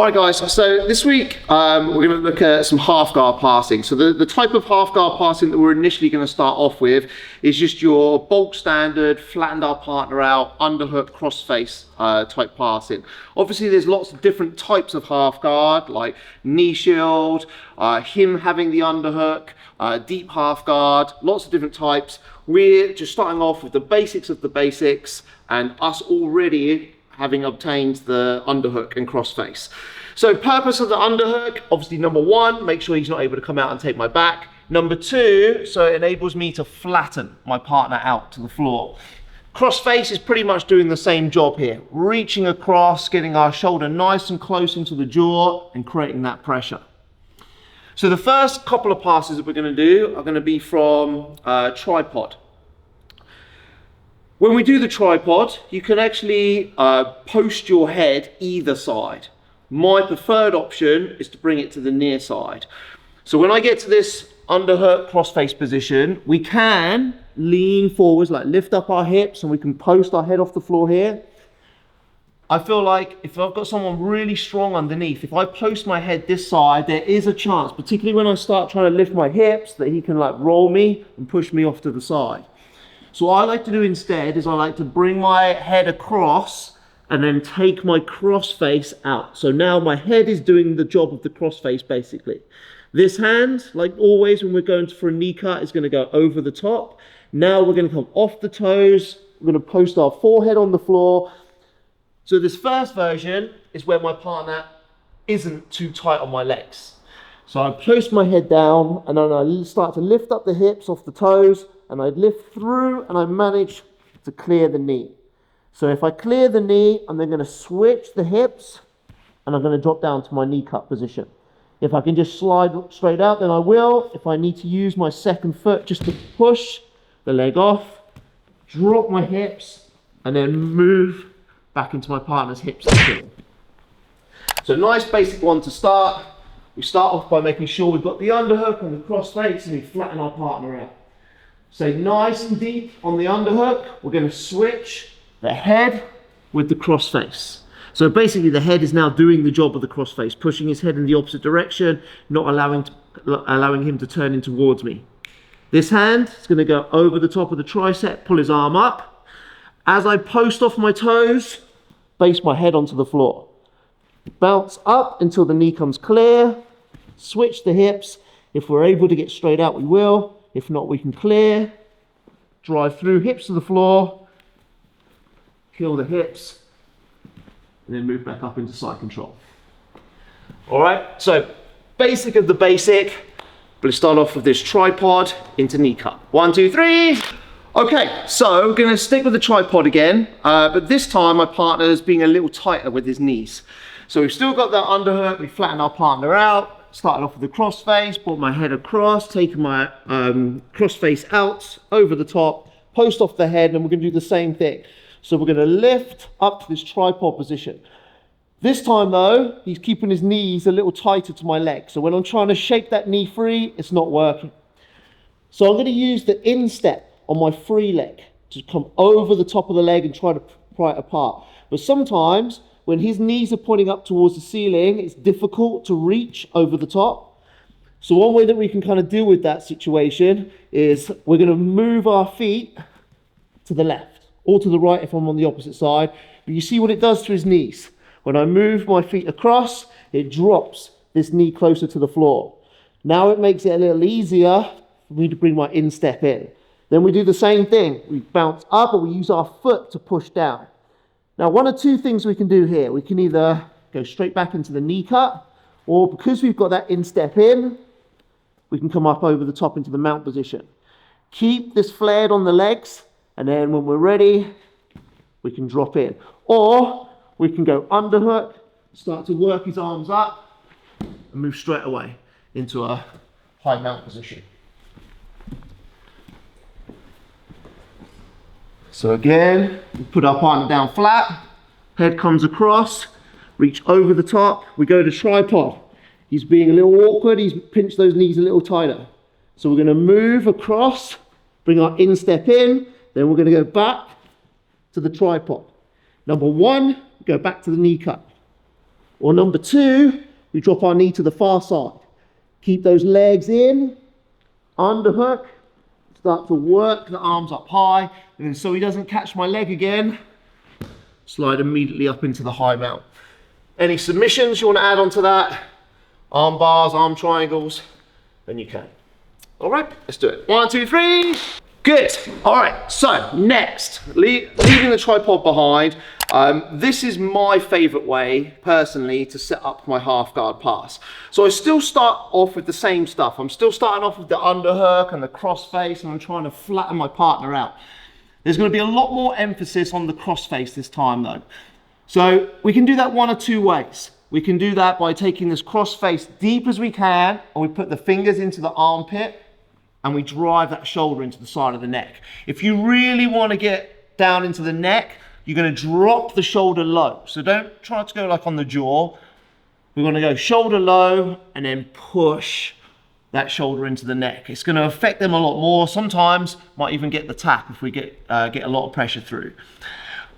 All right, guys, so this week we're going to look at some half guard passing. So the type of half guard passing that we're initially going to start off with is just your bulk standard, flattened our partner out, underhook, crossface type passing. Obviously, there's lots of different types of half guard, like knee shield, him having the underhook, deep half guard, lots of different types. We're just starting off with the basics of the basics and us already having obtained the underhook and crossface. So purpose of the underhook, obviously number one, make sure he's not able to come out and take my back. Number two, so it enables me to flatten my partner out to the floor. Crossface is pretty much doing the same job here, reaching across, getting our shoulder nice and close into the jaw and creating that pressure. So the first couple of passes that we're going to do are going to be from tripod. When we do the tripod, you can actually post your head either side. My preferred option is to bring it to the near side. So when I get to this underhook crossface position, we can lean forwards, like lift up our hips, and we can post our head off the floor here. I feel like if I've got someone really strong underneath, if I post my head this side, there is a chance, particularly when I start trying to lift my hips, that he can like roll me and push me off to the side. So what I like to do instead is I like to bring my head across and then take my crossface out. So now my head is doing the job of the crossface basically. This hand, like always when we're going for a knee cut, is going to go over the top. Now we're going to come off the toes. We're going to post our forehead on the floor. So this first version is where my partner isn't too tight on my legs. So I post my head down and then I start to lift up the hips off the toes, and I lift through and I manage to clear the knee. So if I clear the knee, I'm then going to switch the hips and I'm going to drop down to my knee cut position. If I can just slide straight out, then I will. If I need to use my second foot just to push the leg off, drop my hips and then move back into my partner's hips. So nice basic one to start. We start off by making sure we've got the underhook and the crossface and we flatten our partner out. So nice and deep on the underhook, we're going to switch the head with the crossface. So basically the head is now doing the job of the crossface, pushing his head in the opposite direction, not allowing him to turn in towards me. This hand is going to go over the top of the tricep, pull his arm up. As I post off my toes, base my head onto the floor. Bounce up until the knee comes clear, switch the hips. If we're able to get straight out, we will. If not, we can clear, drive through hips to the floor, kill the hips, and then move back up into side control. All right, so basic of the basic. We'll start off with this tripod into knee cut. 1, 2, 3. Okay, so we're gonna stick with the tripod again, but this time my partner's being a little tighter with his knees. So we've still got that underhook, we flatten our partner out. Started off with the crossface, brought my head across, taken my crossface out, over the top, post off the head, and we're going to do the same thing. So we're going to lift up to this tripod position. This time though, he's keeping his knees a little tighter to my leg. So when I'm trying to shake that knee free, it's not working. So I'm going to use the instep on my free leg to come over the top of the leg and try to pry it apart. But sometimes, when his knees are pointing up towards the ceiling, it's difficult to reach over the top. So one way that we can kind of deal with that situation is we're going to move our feet to the left or to the right if I'm on the opposite side. But you see what it does to his knees. When I move my feet across, it drops this knee closer to the floor. Now it makes it a little easier for me to bring my instep in. Then we do the same thing. We bounce up or we use our foot to push down. Now, one of two things we can do here. We can either go straight back into the knee cut, or because we've got that instep in, we can come up over the top into the mount position. Keep this flared on the legs, and then when we're ready, we can drop in. Or we can go underhook, start to work his arms up, and move straight away into a high mount position. So again, we put our partner down flat, head comes across, reach over the top, we go to tripod. He's being a little awkward, he's pinched those knees a little tighter. So we're going to move across, bring our instep in, then we're going to go back to the tripod. Number one, go back to the knee cut. Or number two, we drop our knee to the far side. Keep those legs in, underhook, start to work the arms up high, and then so he doesn't catch my leg again, slide immediately up into the high mount. Any submissions you want to add onto that, arm bars, arm triangles, then you can. All right, let's do it. 1, 2, 3. Good. All right, so next, leaving the tripod behind. This is my favorite way, personally, to set up my half guard pass. So I still start off with the same stuff. I'm still starting off with the underhook and the crossface, and I'm trying to flatten my partner out. There's going to be a lot more emphasis on the crossface this time, though. So we can do that one of two ways. We can do that by taking this crossface deep as we can, and we put the fingers into the armpit, and we drive that shoulder into the side of the neck. If you really want to get down into the neck, you're going to drop the shoulder low. So don't try to go like on the jaw. We're going to go shoulder low and then push that shoulder into the neck. It's going to affect them a lot more. Sometimes might even get the tap if we get a lot of pressure through.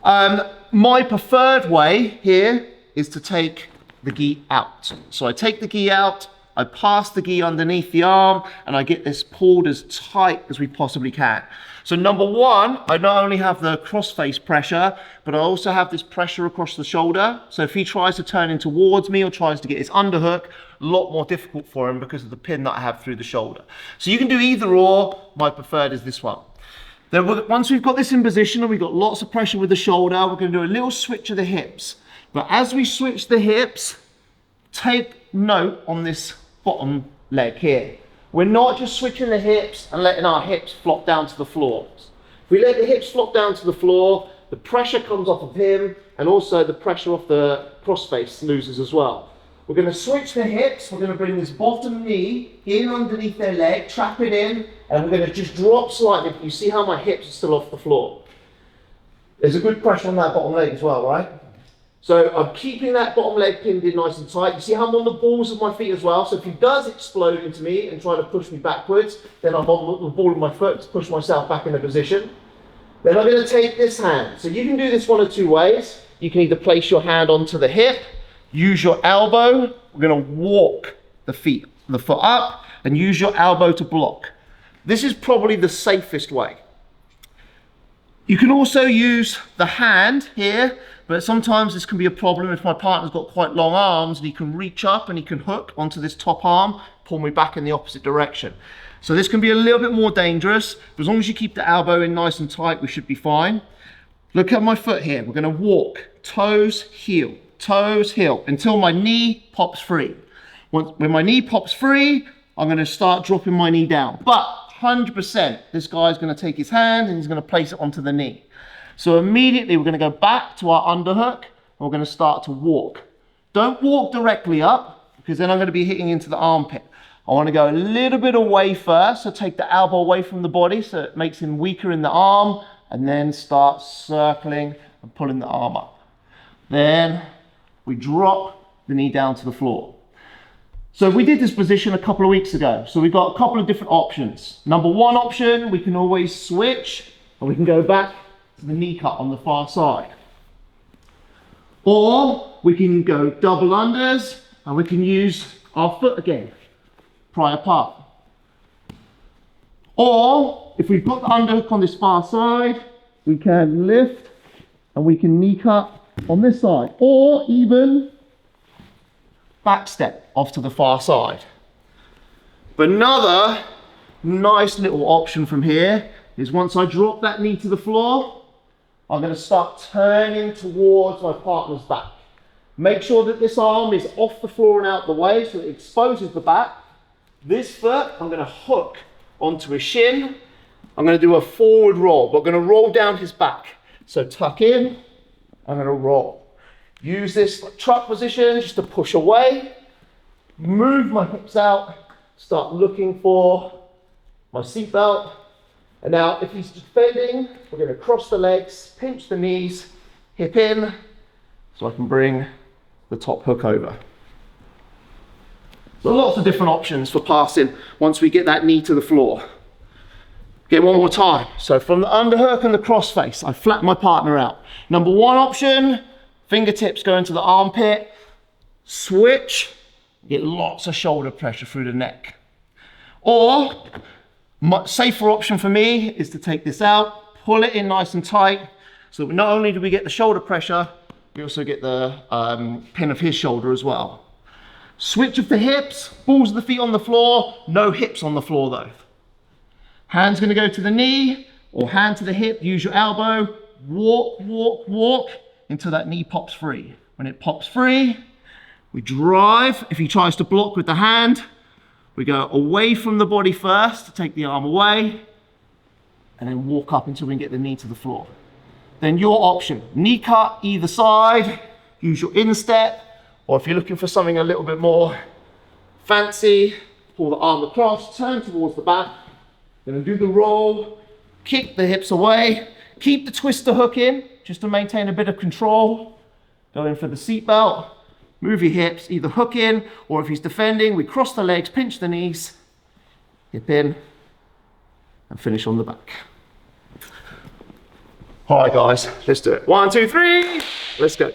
My preferred way here is to take the gi out. So I take the gi out, I pass the gi underneath the arm, and I get this pulled as tight as we possibly can. So number one, I not only have the crossface pressure, but I also have this pressure across the shoulder. So if he tries to turn in towards me or tries to get his underhook, a lot more difficult for him because of the pin that I have through the shoulder. So you can do either or. My preferred is this one. Then once we've got this in position and we've got lots of pressure with the shoulder, we're going to do a little switch of the hips. But as we switch the hips, take note on this bottom leg here. We're not just switching the hips and letting our hips flop down to the floor. If we let the hips flop down to the floor, the pressure comes off of him, and also the pressure off the crossface loses as well. We're going to switch the hips. We're going to bring this bottom knee in underneath their leg, trap it in, and we're going to just drop slightly. You see how my hips are still off the floor? There's a good pressure on that bottom leg as well, right? So I'm keeping that bottom leg pinned in nice and tight. You see how I'm on the balls of my feet as well? So if he does explode into me and try to push me backwards, then I'm on the ball of my foot to push myself back into position. Then I'm going to take this hand. So you can do this one of two ways. You can either place your hand onto the hip, use your elbow. We're going to walk the foot up, and use your elbow to block. This is probably the safest way. You can also use the hand here, but sometimes this can be a problem if my partner's got quite long arms and he can reach up and he can hook onto this top arm, pull me back in the opposite direction. So this can be a little bit more dangerous, but as long as you keep the elbow in nice and tight, we should be fine. Look at my foot here. We're going to walk toes, heel, until my knee pops free. When my knee pops free, I'm going to start dropping my knee down. But 100%, this guy's going to take his hand and he's going to place it onto the knee. So immediately we're going to go back to our underhook and we're going to start to walk. Don't walk directly up, because then I'm going to be hitting into the armpit. I want to go a little bit away first, so take the elbow away from the body so it makes him weaker in the arm, and then start circling and pulling the arm up. Then we drop the knee down to the floor. So we did this position a couple of weeks ago. So we've got a couple of different options. Number one option, we can always switch and we can go back to the knee cut on the far side. Or we can go double unders and we can use our foot again, pry apart. Or if we've got the underhook on this far side, we can lift and we can knee cut on this side, or even back step off to the far side. But another nice little option from here is once I drop that knee to the floor, I'm going to start turning towards my partner's back. Make sure that this arm is off the floor and out the way so it exposes the back. This foot, I'm going to hook onto his shin. I'm going to do a forward roll, but I'm going to roll down his back. So tuck in, I'm going to roll. Use this truck position just to push away. Move my hips out. Start looking for my seatbelt. And now if he's defending, we're going to cross the legs, pinch the knees, hip in, so I can bring the top hook over. So lots of different options for passing once we get that knee to the floor. Get one more time. So from the underhook and the crossface, I flatten my partner out. Number one option, fingertips go into the armpit, switch, get lots of shoulder pressure through the neck. Or, much safer option for me is to take this out, pull it in nice and tight, so not only do we get the shoulder pressure, we also get the pin of his shoulder as well. Switch of the hips, balls of the feet on the floor, no hips on the floor though. Hand's gonna go to the knee, or hand to the hip, use your elbow, walk, walk, walk, until that knee pops free. When it pops free, we drive. If he tries to block with the hand, we go away from the body first to take the arm away, and then walk up until we can get the knee to the floor. Then your option, knee cut either side, use your instep, or if you're looking for something a little bit more fancy, pull the arm across, turn towards the back, then do the roll, kick the hips away, keep the twister hook in, just to maintain a bit of control. Go in for the seatbelt, move your hips, either hook in, or if he's defending, we cross the legs, pinch the knees, hip in, and finish on the back. All right, guys, let's do it. 1, 2, 3, let's go.